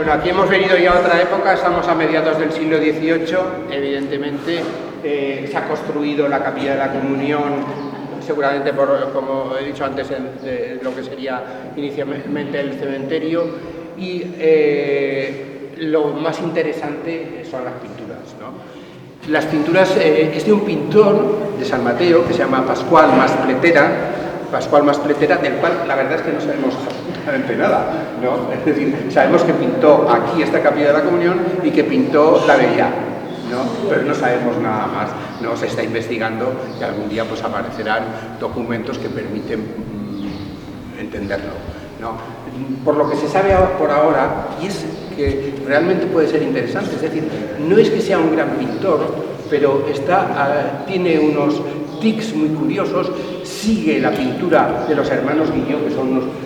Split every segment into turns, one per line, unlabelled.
Bueno, aquí hemos venido ya a otra época, estamos a mediados del siglo XVIII, evidentemente se ha construido la Capilla de la Comunión, seguramente por, como he dicho antes, de lo que sería inicialmente el cementerio, y lo más interesante son las pinturas, ¿no? Las pinturas es de un pintor de San Mateo que se llama Pascual Maspletera, del cual la verdad es que no sabemos absolutamente nada, ¿no? Es decir, sabemos que pintó aquí esta Capilla de la Comunión y que pintó la Bería, ¿no? Pero no sabemos nada más, ¿no? Se está investigando y algún día pues aparecerán documentos que permiten entenderlo, ¿no? Por lo que se sabe por ahora, y es que realmente puede ser interesante, es decir, no es que sea un gran pintor, pero tiene unos tics muy curiosos, sigue la pintura de los hermanos Guillot, que son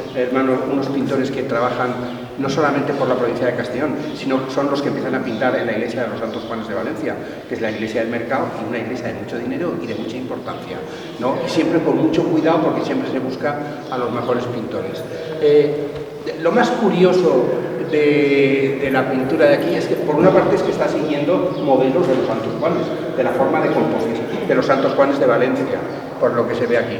unos pintores que trabajan no solamente por la provincia de Castellón, sino que son los que empiezan a pintar en la iglesia de los Santos Juanes de Valencia, que es la iglesia del Mercado, y una iglesia de mucho dinero y de mucha importancia, ¿no? Y siempre con mucho cuidado, porque siempre se busca a los mejores pintores. Lo más curioso de la pintura de aquí es que, por una parte, es que está siguiendo modelos de los Santos Juanes, de la forma de composición de los Santos Juanes de Valencia, por lo que se ve aquí.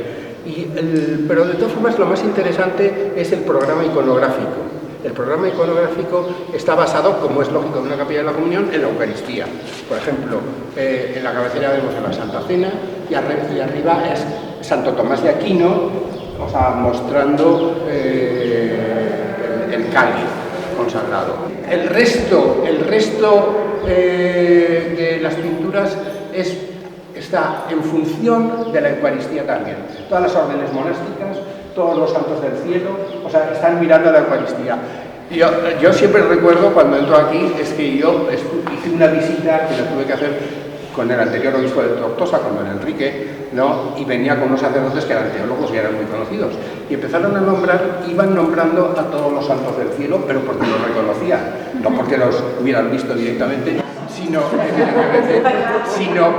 Pero de todas formas, lo más interesante es el programa iconográfico. El programa iconográfico está basado, como es lógico en una Capilla de la Comunión, en la Eucaristía. Por ejemplo, en la cabecera vemos a la Santa Cena y arriba es Santo Tomás de Aquino, o sea, mostrando el cáliz consagrado. El resto de las pinturas está en función de la Eucaristía también. Todas las órdenes monásticas, todos los santos del cielo, o sea, están mirando a la Eucaristía. Yo siempre recuerdo cuando entro aquí, es que yo hice una visita que la tuve que hacer con el anterior obispo de Tortosa, con don Enrique, ¿no? Y venía con unos sacerdotes que eran teólogos y eran muy conocidos. Y empezaron a iban nombrando a todos los santos del cielo, pero porque los reconocían, no porque los hubieran visto directamente, sino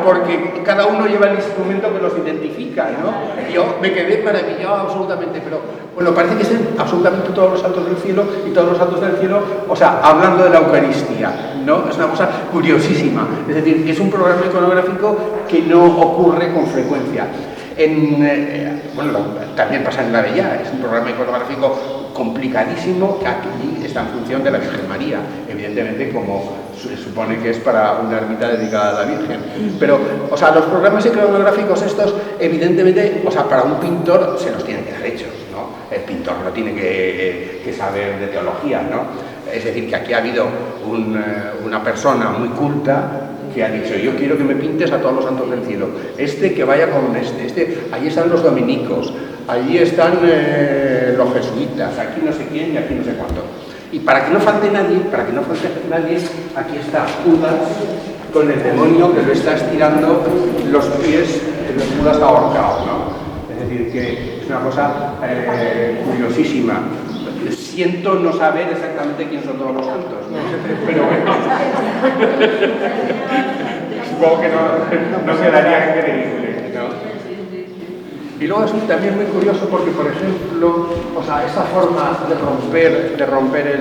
porque cada uno lleva el instrumento que los identifica, ¿no? Yo me quedé maravillado absolutamente, pero bueno, parece que son absolutamente todos los santos del cielo y todos los santos del cielo, o sea, hablando de la Eucaristía, ¿no? Es una cosa curiosísima, es decir, es un programa iconográfico que no ocurre con frecuencia. Bueno, también pasa en la Bella, es un programa iconográfico complicadísimo que aquí está en función de la Virgen María, evidentemente, como se supone que es para una ermita dedicada a la Virgen. Pero, o sea, los programas iconográficos estos, evidentemente, o sea, para un pintor se los tienen que dar hechos, ¿no? El pintor no tiene que saber de teología, ¿no? Es decir, que aquí ha habido una persona muy culta que ha dicho, yo quiero que me pintes a todos los santos del cielo, que vaya con allí están los dominicos, allí están los jesuitas, aquí no sé quién y aquí no sé cuánto. Y para que no falte nadie, aquí está Judas con el demonio que lo está estirando los pies de Judas ahorcado, ¿no? Es decir, que es una cosa curiosísima. Siento no saber exactamente quién son todos los santos, ¿no? Pero bueno, supongo que no quedaría creíble, ¿no? Y luego es también muy curioso porque, por ejemplo, o sea, esa forma de romper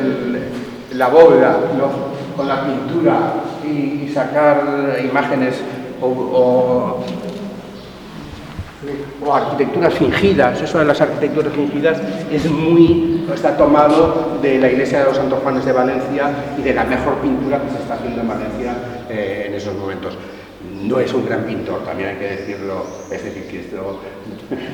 la bóveda, ¿no? Con la pintura y sacar imágenes o arquitecturas fingidas, eso de las arquitecturas fingidas está tomado de la iglesia de los Santos Juanes de Valencia y de la mejor pintura que se está haciendo en Valencia en esos momentos. No es un gran pintor, también hay que decirlo, es decir, que esto,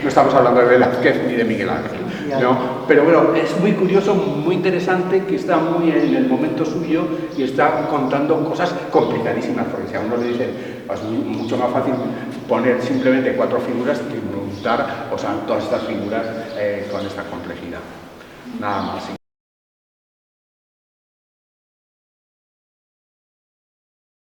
no estamos hablando de Velázquez ni de Miguel Ángel, ¿no? Pero bueno, es muy curioso, muy interesante, que está muy en el momento suyo y está contando cosas complicadísimas, porque si a uno le dicen, es mucho más fácil poner simplemente 4 figuras que montar, o sea, todas estas figuras con esta complejidad. Nada más.